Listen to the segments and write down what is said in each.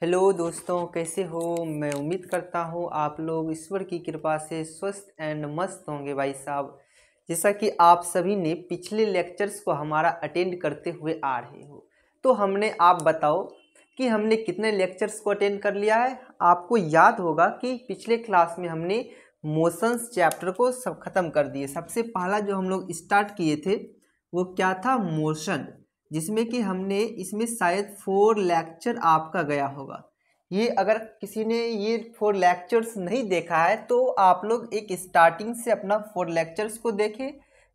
Hello दोस्तों, कैसे हो। मैं उम्मीद करता हूँ आप लोग ईश्वर की कृपा से स्वस्थ एंड मस्त होंगे भाई साहब। जैसा कि आप सभी ने पिछले लेक्चर्स को हमारा अटेंड करते हुए आ रहे हो, तो हमने आप बताओ कि हमने कितने लेक्चर्स को अटेंड कर लिया है। आपको याद होगा कि पिछले क्लास में हमने मोशंस चैप्टर को सब खत्म कर दिए। सबसे पहला जो हम लोग स्टार्ट किए थे वो क्या था, मोशन, जिसमें कि हमने इसमें शायद 4 लेक्चर आपका गया होगा। ये अगर किसी ने ये 4 लेक्चर्स नहीं देखा है तो आप लोग एक स्टार्टिंग से अपना 4 लेक्चर्स को देखें,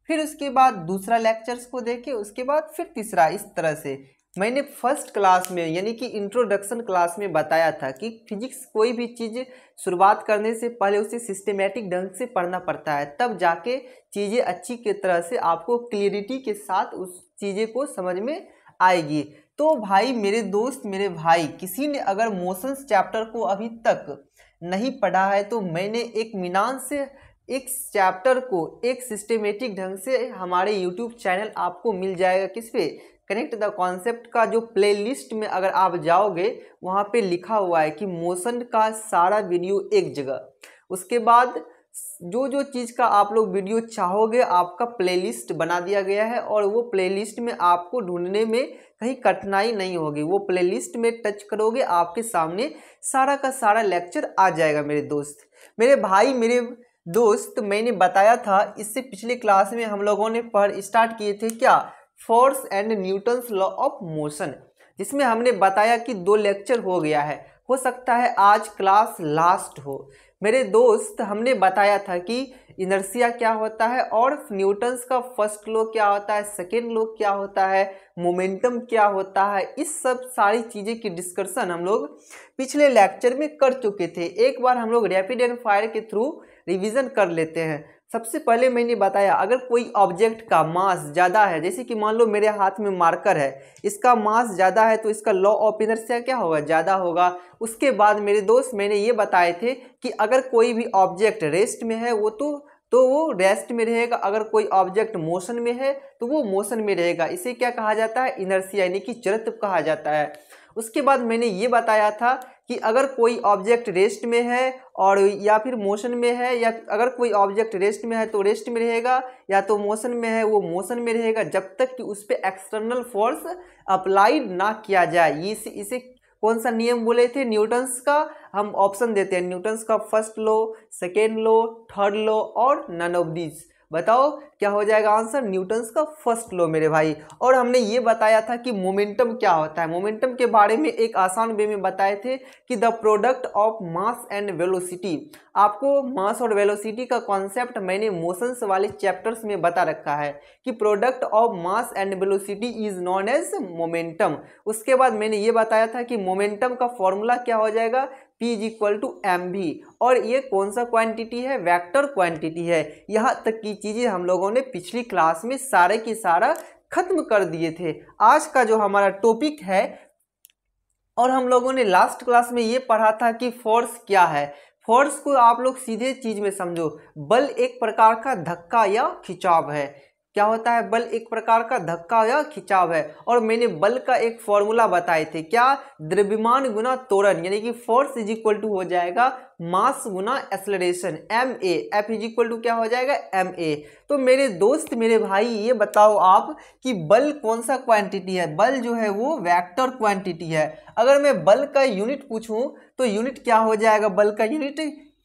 फिर उसके बाद दूसरा लेक्चर्स को देखें, उसके बाद फिर तीसरा। इस तरह से मैंने फर्स्ट क्लास में यानी कि इंट्रोडक्शन क्लास में बताया था कि फिजिक्स कोई भी चीज़ शुरुआत करने से पहले उसे सिस्टमेटिक ढंग से पढ़ना पड़ता है, तब जाके चीज़ें अच्छी की तरह से आपको क्लियरिटी के साथ उस चीज़ें को समझ में आएगी। तो भाई मेरे दोस्त, मेरे भाई, किसी ने अगर मोशंस चैप्टर को अभी तक नहीं पढ़ा है तो मैंने एक मिनान से एक चैप्टर को एक सिस्टमेटिक ढंग से हमारे यूट्यूब चैनल आपको मिल जाएगा। किस पे, कनेक्ट द कॉन्सेप्ट का जो प्लेलिस्ट में अगर आप जाओगे वहाँ पे लिखा हुआ है कि मोशन का सारा वीडियो एक जगह। उसके बाद जो जो चीज़ का आप लोग वीडियो चाहोगे आपका प्लेलिस्ट बना दिया गया है, और वो प्लेलिस्ट में आपको ढूंढने में कहीं कठिनाई नहीं होगी। वो प्लेलिस्ट में टच करोगे आपके सामने सारा का सारा लेक्चर आ जाएगा। मेरे दोस्त, मेरे भाई, मेरे दोस्त, मैंने बताया था इससे पिछले क्लास में हम लोगों ने पढ़ स्टार्ट किए थे क्या, force and Newton's law of motion, जिसमें हमने बताया कि 2 लेक्चर हो गया है। हो सकता है आज क्लास लास्ट हो। मेरे दोस्त, हमने बताया था कि इनर्शिया क्या होता है और न्यूटन्स का फर्स्ट लॉ क्या होता है, सेकेंड लॉ क्या होता है, मोमेंटम क्या होता है। इस सब सारी चीज़ें की डिस्कशन हम लोग पिछले लेक्चर में कर चुके थे। एक बार हम लोग रैपिड एंड फायर के थ्रू रिवीजन कर लेते हैं। सबसे पहले मैंने बताया अगर कोई ऑब्जेक्ट का मास ज़्यादा है, जैसे कि मान लो मेरे हाथ में मार्कर है, इसका मास ज़्यादा है तो इसका लॉ ऑफ इनर्शिया क्या होगा, ज़्यादा होगा। उसके बाद मेरे दोस्त मैंने ये बताए थे कि अगर कोई भी ऑब्जेक्ट रेस्ट में है तो वो रेस्ट में रहेगा, अगर कोई ऑब्जेक्ट मोशन में है तो वो मोशन में रहेगा। इसे क्या कहा जाता है, इनर्शिया यानी कि जड़त्व कहा जाता है। उसके बाद मैंने ये बताया था कि अगर कोई ऑब्जेक्ट रेस्ट में है और या फिर मोशन में है, या अगर कोई ऑब्जेक्ट रेस्ट में है तो रेस्ट में रहेगा, या तो मोशन में है वो मोशन में रहेगा, जब तक कि उस पर एक्सटर्नल फोर्स अप्लाइड ना किया जाए। इसे कौन सा नियम बोले थे, न्यूटन्स का। हम ऑप्शन देते हैं, न्यूटन्स का first law, second law, third law और नन ऑफ दिस। बताओ क्या हो जाएगा आंसर, न्यूटन्स का फर्स्ट लॉ मेरे भाई। और हमने ये बताया था कि मोमेंटम क्या होता है। मोमेंटम के बारे में एक आसान वे में बताए थे कि the product of mass and velocity. आपको मास और वेलोसिटी का कॉन्सेप्ट मैंने मोशंस वाले चैप्टर्स में बता रखा है कि product of mass and velocity is known as momentum. उसके बाद मैंने ये बताया था कि मोमेंटम का फॉर्मूला क्या हो जाएगा, P is equal to mv, और ये कौन सा क्वांटिटी है, वेक्टर क्वांटिटी है। यहाँ तक की चीज़ें हम लोगों ने पिछली क्लास में सारे की सारा खत्म कर दिए थे। आज का जो हमारा टॉपिक है, और हम लोगों ने लास्ट क्लास में ये पढ़ा था कि फोर्स क्या है। फोर्स को आप लोग सीधे चीज में समझो, बल एक प्रकार का धक्का या खिंचाव है। क्या होता है, बल एक प्रकार का धक्का या खिंचाव है। और मैंने बल का एक फॉर्मूला बताए थे, क्या, द्रव्यमान गुना त्वरण, यानी कि फोर्स इज इक्वल टू हो जाएगा मास गुना acceleration, ma। F is equal to क्या हो जाएगा, ma। तो मेरे दोस्त, मेरे भाई, ये बताओ आप कि बल कौन सा क्वांटिटी है। बल जो है वो वेक्टर क्वांटिटी है। अगर मैं बल का यूनिट पूछूं तो यूनिट क्या हो जाएगा, बल का यूनिट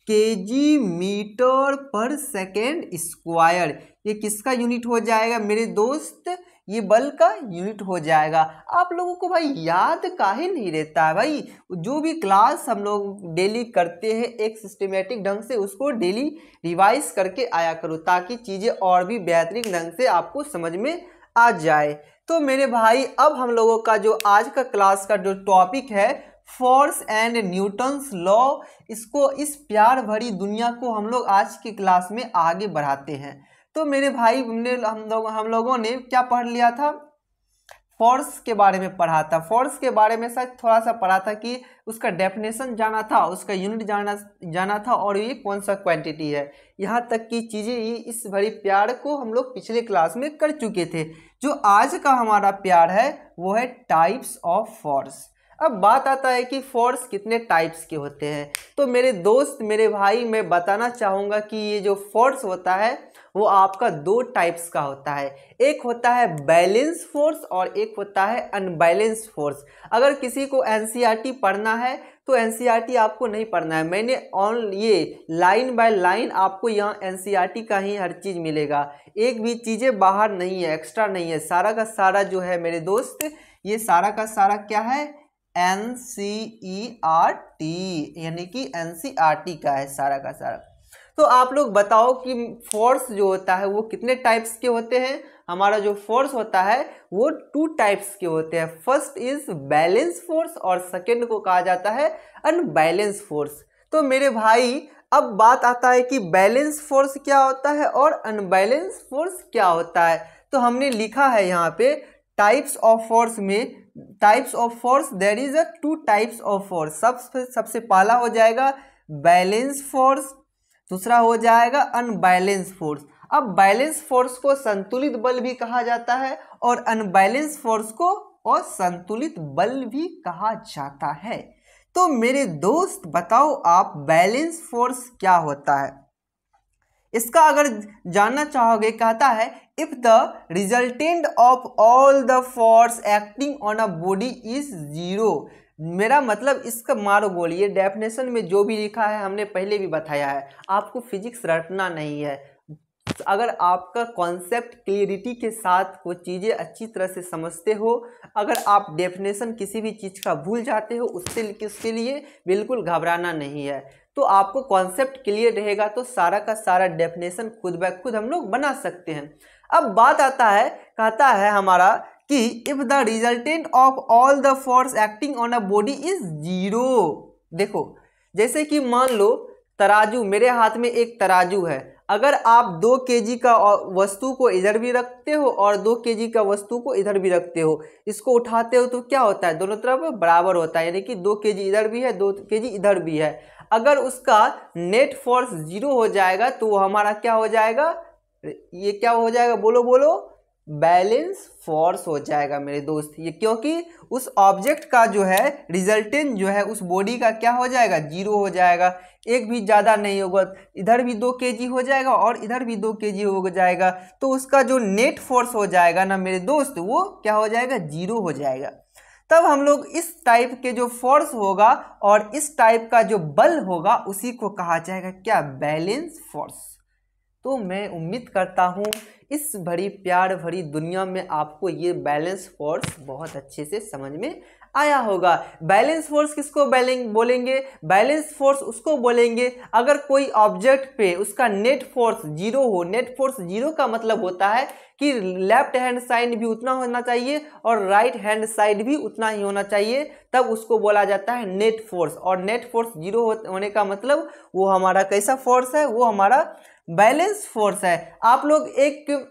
केजी मीटर पर सेकेंड स्क्वायर। ये किसका यूनिट हो जाएगा मेरे दोस्त, ये बल का यूनिट हो जाएगा। आप लोगों को भाई याद काहे नहीं रहता है भाई, जो भी क्लास हम लोग डेली करते हैं एक सिस्टमेटिक ढंग से उसको डेली रिवाइज करके आया करो, ताकि चीज़ें और भी बेहतरीन ढंग से आपको समझ में आ जाए। तो मेरे भाई, अब हम लोगों का जो आज का क्लास का जो टॉपिक है, फोर्स एंड न्यूटन्स लॉ, इसको, इस प्यार भरी दुनिया को हम लोग आज की क्लास में आगे बढ़ाते हैं। तो मेरे भाई, हम लोगों ने क्या पढ़ लिया था, फोर्स के बारे में पढ़ा था। फोर्स के बारे में शायद थोड़ा सा पढ़ा था कि उसका डेफिनेशन जाना था, उसका यूनिट जाना था, और ये कौन सा क्वांटिटी है। यहाँ तक की चीज़ें, ये इस भरी प्यार को हम लोग पिछले क्लास में कर चुके थे। जो आज का हमारा प्यार है वो है टाइप्स ऑफ फोर्स। अब बात आता है कि फोर्स कितने टाइप्स के होते हैं। तो मेरे दोस्त, मेरे भाई, मैं बताना चाहूँगा कि ये जो फोर्स होता है वो आपका दो टाइप्स का होता है। एक होता है बैलेंस फोर्स और एक होता है अनबैलेंस फोर्स। अगर किसी को एनसीईआरटी पढ़ना है तो एनसीईआरटी आपको नहीं पढ़ना है, मैंने ऑन ये लाइन बाय लाइन आपको यहाँ एनसीईआरटी का ही हर चीज़ मिलेगा, एक भी चीज़ें बाहर नहीं है, एक्स्ट्रा नहीं है। सारा का सारा जो है मेरे दोस्त, ये सारा का सारा क्या है, एनसीईआरटी, यानी कि एनसीईआरटी का है सारा का सारा। तो आप लोग बताओ कि फोर्स जो होता है वो कितने टाइप्स के होते हैं। हमारा जो फोर्स होता है वो टू टाइप्स के होते हैं। फर्स्ट इज बैलेंस फोर्स और सेकंड को कहा जाता है अनबैलेंस फोर्स। तो मेरे भाई अब बात आता है कि बैलेंस फोर्स क्या होता है और अनबैलेंस फोर्स क्या होता है। तो हमने लिखा है यहाँ पे टाइप्स ऑफ फोर्स में, types of force there is a two types of force. सबसे पहला हो जाएगा बैलेंस फोर्स, दूसरा हो जाएगा अनबैलेंस फोर्स। अब बैलेंस फोर्स को संतुलित बल भी कहा जाता है और अनबैलेंस फोर्स को असंतुलित बल भी कहा जाता है। तो मेरे दोस्त बताओ आप बैलेंस फोर्स क्या होता है। इसका अगर जानना चाहोगे, कहता है if the resultant of all the force acting on a body is zero. मेरा मतलब इसका मारो गोली, ये डेफिनेशन में जो भी लिखा है हमने पहले भी बताया है, आपको फिजिक्स रटना नहीं है। अगर आपका कॉन्सेप्ट क्लियरिटी के साथ वो चीज़ें अच्छी तरह से समझते हो, अगर आप डेफिनेशन किसी भी चीज़ का भूल जाते हो उसके लिए बिल्कुल घबराना नहीं है। तो आपको कॉन्सेप्ट क्लियर रहेगा तो सारा का सारा डेफिनेशन खुद ब खुद हम लोग बना सकते हैं। अब बात आता है, कहता है हमारा कि if the resultant of all the force acting on a body is zero. देखो जैसे कि मान लो तराजू, मेरे हाथ में एक तराजू है, अगर आप 2 केजी का वस्तु को इधर भी रखते हो और 2 केजी का वस्तु को इधर भी रखते हो, इसको उठाते हो तो क्या होता है, दोनों तरफ बराबर होता है, यानी कि 2 केजी इधर भी है 2 केजी इधर भी है। अगर उसका नेट फोर्स जीरो हो जाएगा तो वो हमारा क्या हो जाएगा, ये क्या हो जाएगा, बोलो बोलो, बैलेंस फोर्स हो जाएगा मेरे दोस्त। ये क्योंकि उस ऑब्जेक्ट का जो है रिजल्टेंट जो है उस बॉडी का क्या हो जाएगा, जीरो हो जाएगा, एक भी ज़्यादा नहीं होगा, इधर भी 2 केजी हो जाएगा और इधर भी 2 केजी हो जाएगा, तो उसका जो नेट फोर्स हो जाएगा ना मेरे दोस्त, वो क्या हो जाएगा, जीरो हो जाएगा। तब हम लोग इस टाइप के जो फोर्स होगा और इस टाइप का जो बल होगा उसी को कहा जाएगा क्या, बैलेंस फोर्स। तो मैं उम्मीद करता हूँ इस भरी प्यार भरी दुनिया में आपको ये बैलेंस फोर्स बहुत अच्छे से समझ में आया होगा। बैलेंस फोर्स किसको बोलेंगे, बैलेंस फोर्स उसको बोलेंगे अगर कोई ऑब्जेक्ट पे उसका नेट फोर्स जीरो हो। नेट फोर्स जीरो का मतलब होता है कि लेफ्ट हैंड साइड भी उतना होना चाहिए और राइट हैंड साइड भी उतना ही होना चाहिए, तब उसको बोला जाता है नेट फोर्स। और नेट फोर्स जीरो होने का मतलब वो हमारा कैसा फोर्स है, वो हमारा बैलेंस फोर्स है। आप लोग एक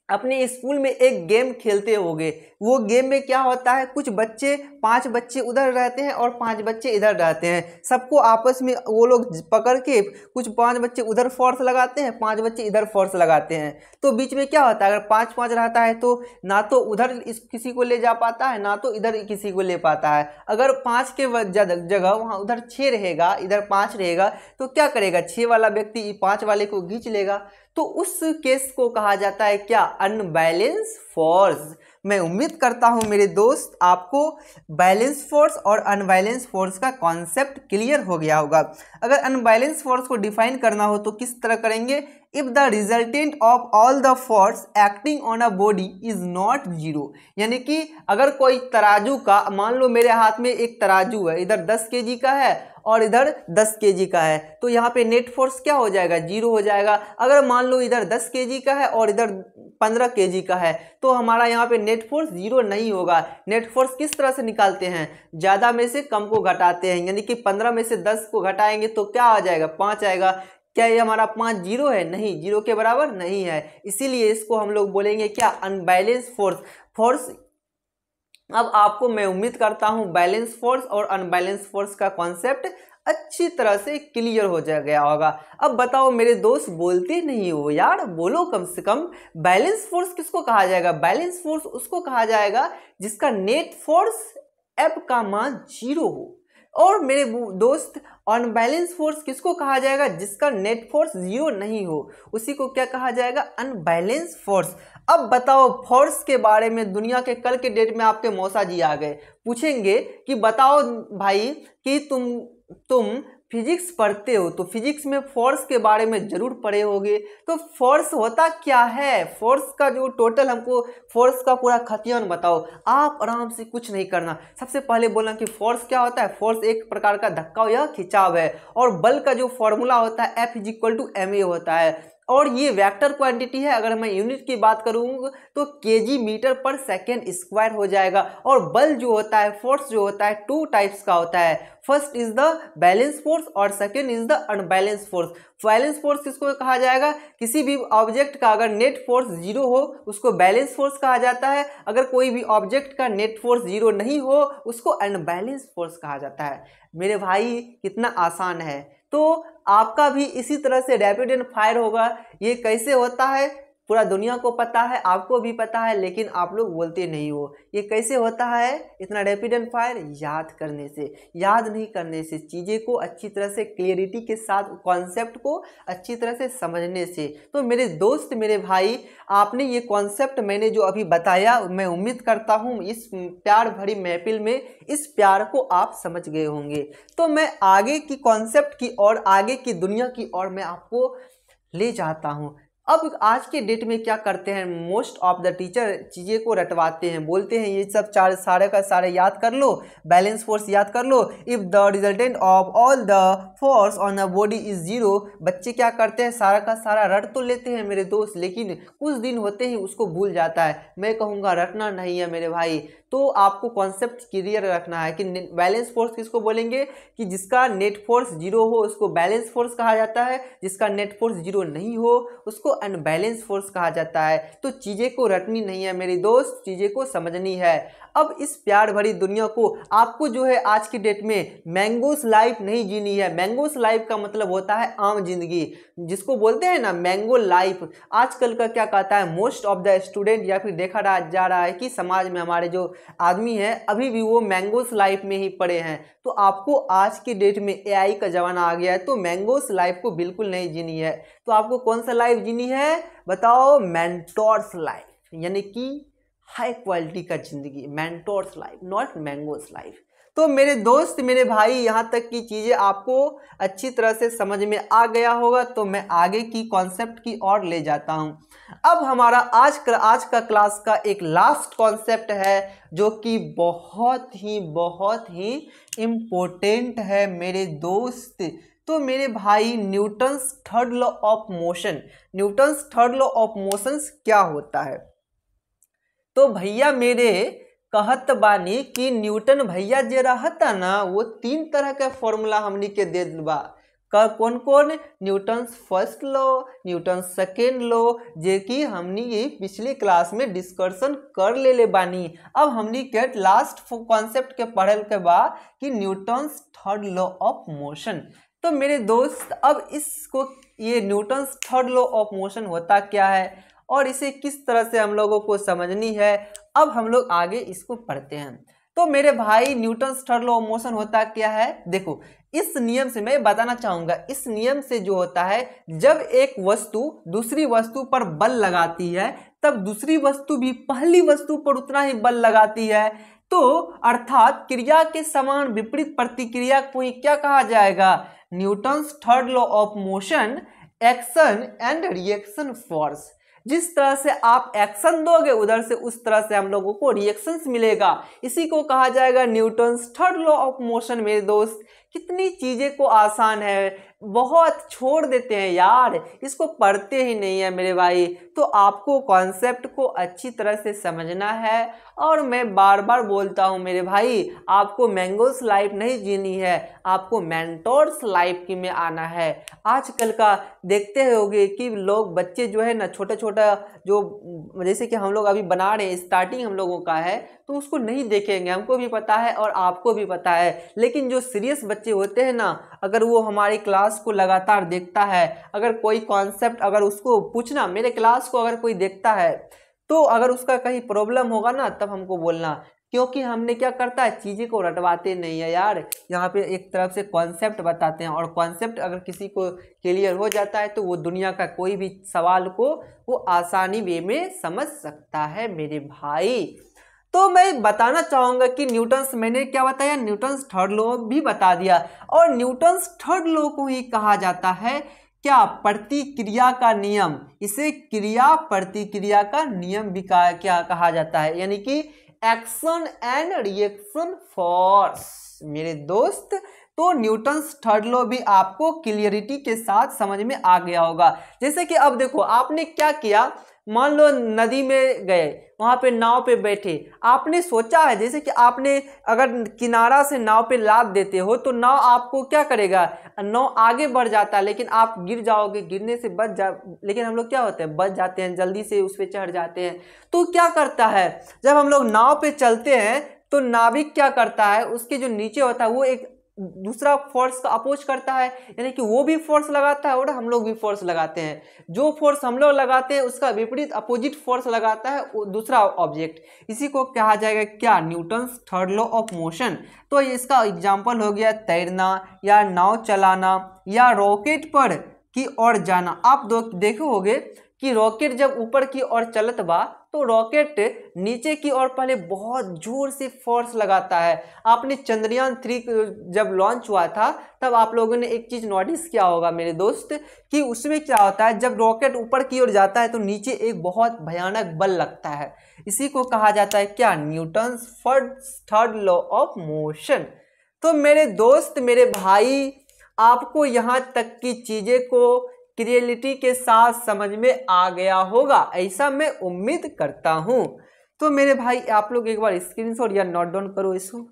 अपने स्कूल में एक गेम खेलते होंगे, वो गेम में क्या होता है, कुछ बच्चे 5 बच्चे उधर रहते हैं और 5 बच्चे इधर रहते हैं, सबको आपस में वो लोग पकड़ के कुछ 5 बच्चे उधर फोर्स लगाते हैं, 5 बच्चे इधर फोर्स लगाते हैं, तो बीच में क्या होता है, अगर 5-5 रहता है तो ना तो उधर किसी को ले जा पाता है ना तो इधर किसी को ले पाता है। अगर 5 के जगह वहाँ उधर 6 रहेगा, इधर 5 रहेगा, तो क्या करेगा, 6 वाला व्यक्ति 5 वाले को खींच लेगा, तो उस केस को कहा जाता है क्या, अनबैलेंस फोर्स। मैं उम्मीद करता हूं मेरे दोस्त आपको बैलेंस फोर्स और अनबैलेंस फोर्स का कॉन्सेप्ट क्लियर हो गया होगा। अगर अनबैलेंस फोर्स को डिफाइन करना हो तो किस तरह करेंगे, if the resultant of all the force acting on a body is not zero. यानी कि अगर कोई तराजू का, मान लो मेरे हाथ में एक तराजू है, इधर 10 केजी का है और इधर 10 केजी का है, तो यहाँ पे नेट फोर्स क्या हो जाएगा, जीरो हो जाएगा। अगर मान लो इधर 10 केजी का है और इधर 15 केजी का है, तो हमारा यहाँ पे नेट फोर्स जीरो नहीं होगा। नेट फोर्स किस तरह से निकालते हैं, ज़्यादा में से कम को घटाते हैं, यानी कि 15 में से 10 को घटाएंगे तो क्या आ जाएगा, 5 आएगा। क्या ये हमारा 5 जीरो है, नहीं, जीरो के बराबर नहीं है, इसीलिए इसको हम लोग बोलेंगे क्या, अनबैलेंस फोर्स। अब आपको मैं उम्मीद करता हूं बैलेंस फोर्स और अनबैलेंस फोर्स का कॉन्सेप्ट अच्छी तरह से क्लियर हो गया होगा। अब बताओ मेरे दोस्त, बोलते नहीं हो यार, बोलो कम से कम, बैलेंस फोर्स किसको कहा जाएगा, बैलेंस फोर्स उसको कहा जाएगा जिसका नेट फोर्स F का मान 0 हो। और मेरे दोस्त अनबैलेंस फोर्स किसको कहा जाएगा? जिसका नेट फोर्स 0 नहीं हो, उसी को क्या कहा जाएगा? Unbalance force. अब बताओ, फोर्स के बारे में दुनिया के कल के डेट में आपके मौसा जी आ गए, पूछेंगे कि बताओ भाई कि तुम फिजिक्स पढ़ते हो तो फिजिक्स में फोर्स के बारे में जरूर पढ़े होगे। तो फोर्स होता क्या है? फोर्स का जो टोटल, हमको फोर्स का पूरा खतियान बताओ। आप आराम से कुछ नहीं करना, सबसे पहले बोलना कि फोर्स क्या होता है। फोर्स एक प्रकार का धक्का या खिंचाव है, और बल का जो फॉर्मूला होता है F=ma होता है, और ये वेक्टर क्वांटिटी है। अगर मैं यूनिट की बात करूँ तो केजी मीटर पर सेकेंड स्क्वायर हो जाएगा। और बल जो होता है, फोर्स जो होता है, 2 टाइप्स का होता है। First is the balance force और second is the unbalance force. Balance force किसको कहा जाएगा? किसी भी ऑब्जेक्ट का अगर नेट फोर्स 0 हो उसको बैलेंस फोर्स कहा जाता है। अगर कोई भी ऑब्जेक्ट का नेट फोर्स 0 नहीं हो उसको अनबैलेंस फोर्स कहा जाता है। मेरे भाई कितना आसान है। तो आपका भी इसी तरह से रैपिड एंड फायर होगा। ये कैसे होता है पूरा दुनिया को पता है, आपको भी पता है, लेकिन आप लोग बोलते नहीं हो। ये कैसे होता है इतना रैपिड एंड फायर? याद करने से, याद नहीं करने से, चीज़ें को अच्छी तरह से क्लियरिटी के साथ, कॉन्सेप्ट को अच्छी तरह से समझने से। तो मेरे दोस्त, मेरे भाई, आपने ये कॉन्सेप्ट मैंने जो अभी बताया, मैं उम्मीद करता हूँ इस प्यार भरी महफिल में इस प्यार को आप समझ गए होंगे। तो मैं आगे की कॉन्सेप्ट की और आगे की दुनिया की ओर मैं आपको ले जाता हूँ। अब आज के डेट में क्या करते हैं, मोस्ट ऑफ द टीचर चीज़ें को रटवाते हैं, बोलते हैं ये सब चार सारे का सारे याद कर लो, बैलेंस फोर्स याद कर लो। If the resultant of all the force on a body is 0, बच्चे क्या करते हैं, सारा का सारा रट तो लेते हैं मेरे दोस्त, लेकिन कुछ दिन होते ही उसको भूल जाता है। मैं कहूँगा रटना नहीं है मेरे भाई। तो आपको कॉन्सेप्ट क्लियर रखना है कि बैलेंस फोर्स किसको बोलेंगे? कि जिसका नेट फोर्स 0 हो उसको बैलेंस फोर्स कहा जाता है, जिसका नेट फोर्स 0 नहीं हो उसको अनबैलेंस फोर्स कहा जाता है। तो चीज़ें को रटनी नहीं है मेरी दोस्त, चीज़ें को समझनी है। अब इस प्यार भरी दुनिया को आपको जो है आज की डेट में मैंगोस लाइफ नहीं जीनी है। मैंगोस लाइफ का मतलब होता है आम जिंदगी, जिसको बोलते हैं ना मैंगो लाइफ। आजकल का क्या कहता है मोस्ट ऑफ द स्टूडेंट, या फिर देखा जा रहा है कि समाज में हमारे जो आदमी हैं अभी भी वो मैंगोस लाइफ में ही पड़े हैं। तो आपको आज की डेट में एआई का जमाना आ गया है, तो मैंगोस लाइफ को बिल्कुल नहीं जीनी है। तो आपको कौन सा लाइफ जीनी है बताओ? मेंटोर्स लाइफ, यानी कि हाई क्वालिटी का जिंदगी, mentors life, not mangoes life. तो मेरे दोस्त, मेरे भाई, यहाँ तक की चीज़ें आपको अच्छी तरह से समझ में आ गया होगा। तो मैं आगे की कॉन्सेप्ट की ओर ले जाता हूँ। अब हमारा आज का क्लास का एक लास्ट कॉन्सेप्ट है जो कि बहुत ही इम्पोर्टेंट है मेरे दोस्त। तो मेरे भाई, Newton's third law of motion. Newton's third law of motion क्या होता है? तो भैया मेरे कहत बानी कि न्यूटन भैया जे रहता ना, वो 3 तरह के फॉर्मूला हमनी के दे बा। कौन कौन? Newton's first law, Newton second law, जे कि हमनी ये पिछले क्लास में डिस्कशन कर ले बानी। अब हमनी के लास्ट कॉन्सेप्ट के पढ़ल के बाद कि Newton's third law of motion. तो मेरे दोस्त, अब इसको, ये Newton's third law of motion होता क्या है और इसे किस तरह से हम लोगों को समझनी है, अब हम लोग आगे इसको पढ़ते हैं। तो मेरे भाई, Newton's third law of motion होता क्या है? देखो, इस नियम से मैं बताना चाहूंगा। इस नियम से जो होता है, जब एक वस्तु दूसरी वस्तु पर बल लगाती है तब दूसरी वस्तु भी पहली वस्तु पर उतना ही बल लगाती है। तो अर्थात क्रिया के समान विपरीत प्रतिक्रिया को ही क्या कहा जाएगा? Newton's third law of motion, action and reaction force. जिस तरह से आप एक्शन दोगे उधर से उस तरह से हम लोगों को रिएक्शंस मिलेगा। इसी को कहा जाएगा Newton's third law of motion. मेरे दोस्त, कितनी चीजें को आसान है, बहुत छोड़ देते हैं यार, इसको पढ़ते ही नहीं है मेरे भाई। तो आपको कॉन्सेप्ट को अच्छी तरह से समझना है। और मैं बार बार बोलता हूँ मेरे भाई, आपको मैंगोस लाइफ नहीं जीनी है, आपको मेंटोर्स लाइफ की में आना है। आजकल का देखते होगे कि लोग, बच्चे जो है ना, छोटा छोटा जो, जैसे कि हम लोग अभी बना रहे हैं, स्टार्टिंग हम लोगों का है, तो उसको नहीं देखेंगे, हमको भी पता है और आपको भी पता है। लेकिन जो सीरियस बच्चे होते हैं ना, अगर वो हमारी क्लास को लगातार देखता है, अगर कोई कॉन्सेप्ट अगर उसको पूछना, मेरे क्लास को अगर कोई देखता है, तो अगर उसका कहीं प्रॉब्लम होगा ना, तब हमको बोलना क्योंकि हमने क्या करता है, चीज़ें को रटवाते नहीं है यार। यहाँ पे एक तरफ से कॉन्सेप्ट बताते हैं, और कॉन्सेप्ट अगर किसी को क्लियर हो जाता है तो वो दुनिया का कोई भी सवाल को वो आसानी वे में समझ सकता है मेरे भाई। तो मैं बताना चाहूँगा कि न्यूटन्स, मैंने क्या बताया, न्यूटन्स थर्ड लॉ भी बता दिया। और न्यूटन्स थर्ड लॉ को ही कहा जाता है क्या, प्रतिक्रिया का नियम। इसे क्रिया प्रतिक्रिया का नियम भी क्या कहा जाता है, यानी कि एक्शन एंड रिएक्शन फोर्स मेरे दोस्त। तो न्यूटन्स थर्ड लॉ भी आपको क्लियरिटी के साथ समझ में आ गया होगा। जैसे कि अब देखो, आपने क्या किया, मान लो नदी में गए, वहां पे नाव पे बैठे, आपने सोचा है, जैसे कि आपने अगर किनारा से नाव पे लाद देते हो तो नाव आपको क्या करेगा, नाव आगे बढ़ जाता है, लेकिन आप गिर जाओगे, गिरने से बच जा, लेकिन हम लोग क्या होते हैं, बच जाते हैं, जल्दी से उस पर चढ़ जाते हैं। तो क्या करता है, जब हम लोग नाव पे चलते हैं तो नाविक क्या करता है, उसके जो नीचे होता है वो एक दूसरा फोर्स का अपोज करता है, यानी कि वो भी फोर्स लगाता है और हम लोग भी फोर्स लगाते हैं। जो फोर्स हम लोग लगाते हैं उसका विपरीत अपोजिट फोर्स लगाता है वो दूसरा ऑब्जेक्ट। इसी को कहा जाएगा क्या, Newton's third law of motion. तो इसका एग्जांपल हो गया तैरना, या नाव चलाना, या रॉकेट पर की ओर जाना। आप देखोगे कि रॉकेट जब ऊपर की ओर चलत बा तो रॉकेट नीचे की ओर पहले बहुत जोर से फोर्स लगाता है। आपने चंद्रयान 3 जब लॉन्च हुआ था तब आप लोगों ने एक चीज नोटिस किया होगा मेरे दोस्त, कि उसमें क्या होता है, जब रॉकेट ऊपर की ओर जाता है तो नीचे एक बहुत भयानक बल लगता है। इसी को कहा जाता है क्या, Newton's third law of motion. तो मेरे दोस्त, मेरे भाई, आपको यहाँ तक की चीजें को क्लियरिटी के साथ समझ में आ गया होगा, ऐसा मैं उम्मीद करता हूं। तो मेरे भाई आप लोग एक बार स्क्रीनशॉट या नोट डाउन करो इसको।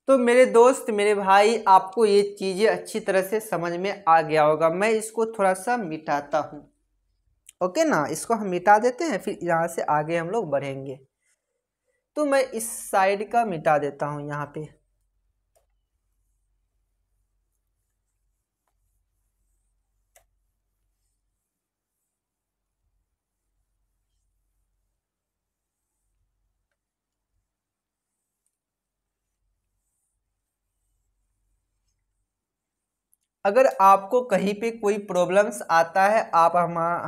तो मेरे दोस्त, मेरे भाई, आपको ये चीजें अच्छी तरह से समझ में आ गया होगा। मैं इसको थोड़ा सा मिटाता हूँ, ओके ना, इसको हम मिटा देते हैं, फिर यहाँ से आगे हम लोग बढ़ेंगे। तो मैं इस साइड का मिटा देता हूँ यहाँ पे। अगर आपको कहीं पे कोई प्रॉब्लम्स आता है, आप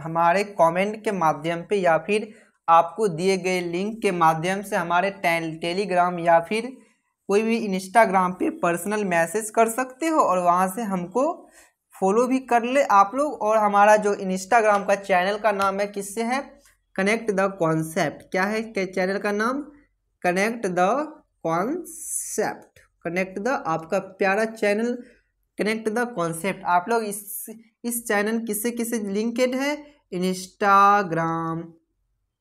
हमारे कमेंट के माध्यम पे या फिर आपको दिए गए लिंक के माध्यम से हमारे टेलीग्राम या फिर कोई भी इंस्टाग्राम पे पर्सनल मैसेज कर सकते हो, और वहाँ से हमको फॉलो भी कर ले आप लोग। और हमारा जो इंस्टाग्राम का चैनल का नाम है, किससे है, कनेक्ट द कॉन्सेप्ट। क्या है चैनल का नाम, connect the concept. Connect the, आपका प्यारा चैनल कनेक्ट द कॉन्सेप्ट। आप लोग इस चैनल किससे किससे लिंकेड है, इंस्टाग्राम,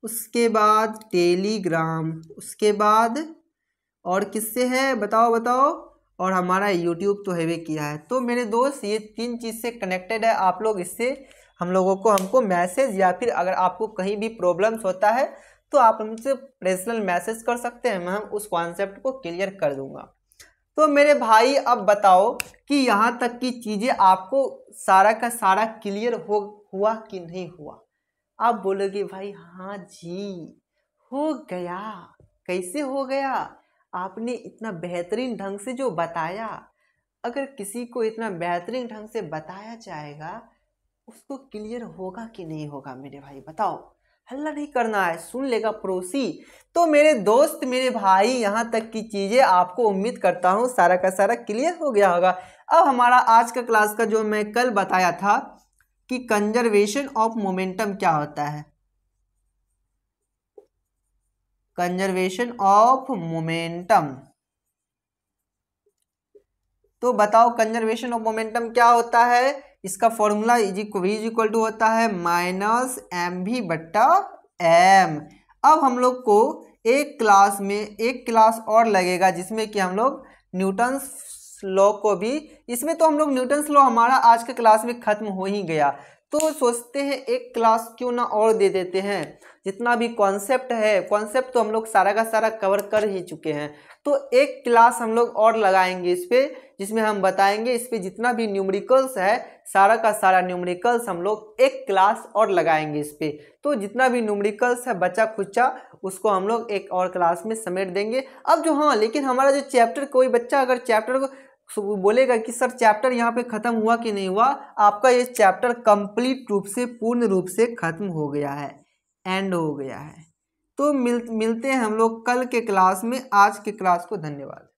उसके बाद टेलीग्राम, उसके बाद और किससे है, बताओ बताओ, और हमारा यूट्यूब तो हैवे किया है। तो मेरे दोस्त, ये 3 चीज़ से कनेक्टेड है। आप लोग इससे हम लोगों को हमको मैसेज, या फिर अगर आपको कहीं भी प्रॉब्लम्स होता है तो आप हमसे पर्सनल मैसेज कर सकते हैं, मैं उस कॉन्सेप्ट को क्लियर कर दूंगा। तो मेरे भाई, अब बताओ कि यहाँ तक की चीज़ें आपको सारा का सारा क्लियर हुआ कि नहीं हुआ। आप बोलोगे भाई हाँ जी हो गया। कैसे हो गया? आपने इतना बेहतरीन ढंग से जो बताया, अगर किसी को इतना बेहतरीन ढंग से बताया जाएगा उसको क्लियर होगा कि नहीं होगा मेरे भाई बताओ। हल्ला नहीं करना है, सुन लेगा पड़ोसी। तो मेरे दोस्त मेरे भाई यहाँ तक की चीज़ें आपको उम्मीद करता हूँ सारा का सारा क्लियर हो गया होगा। अब हमारा आज का क्लास का जो मैं कल बताया था कि कंजर्वेशन ऑफ मोमेंटम क्या होता है, कंजर्वेशन ऑफ मोमेंटम। तो बताओ कंजर्वेशन ऑफ मोमेंटम क्या होता है? इसका फॉर्मूला इज इक्वल टू होता है माइनस एम वी बट्टा एम। अब हम लोग को एक क्लास में एक क्लास और लगेगा जिसमें कि हम लोग न्यूटन्स लॉ को भी, इसमें तो हम लोग न्यूटन्स लॉ हमारा आज के क्लास में खत्म हो ही गया, तो सोचते हैं एक क्लास क्यों ना और दे देते हैं। जितना भी कॉन्सेप्ट है, कॉन्सेप्ट तो हम लोग सारा का सारा कवर कर ही चुके हैं, तो एक क्लास हम लोग और लगाएंगे इस पे, जिसमें हम बताएंगे इस पे जितना भी न्यूमेरिकल्स है सारा का सारा न्यूमेरिकल्स हम लोग एक क्लास और लगाएंगे इस पे। तो जितना भी न्यूमेरिकल्स है बचा खुचा उसको हम लोग एक और क्लास में समेट देंगे। अब जो हाँ लेकिन हमारा जो चैप्टर, कोई बच्चा अगर चैप्टर को बोलेगा कि सर चैप्टर यहाँ पे खत्म हुआ कि नहीं हुआ, आपका ये चैप्टर कंप्लीट रूप से पूर्ण रूप से खत्म हो गया है, एंड हो गया है। तो मिलते हैं हम लोग कल के क्लास में। आज के क्लास को धन्यवाद।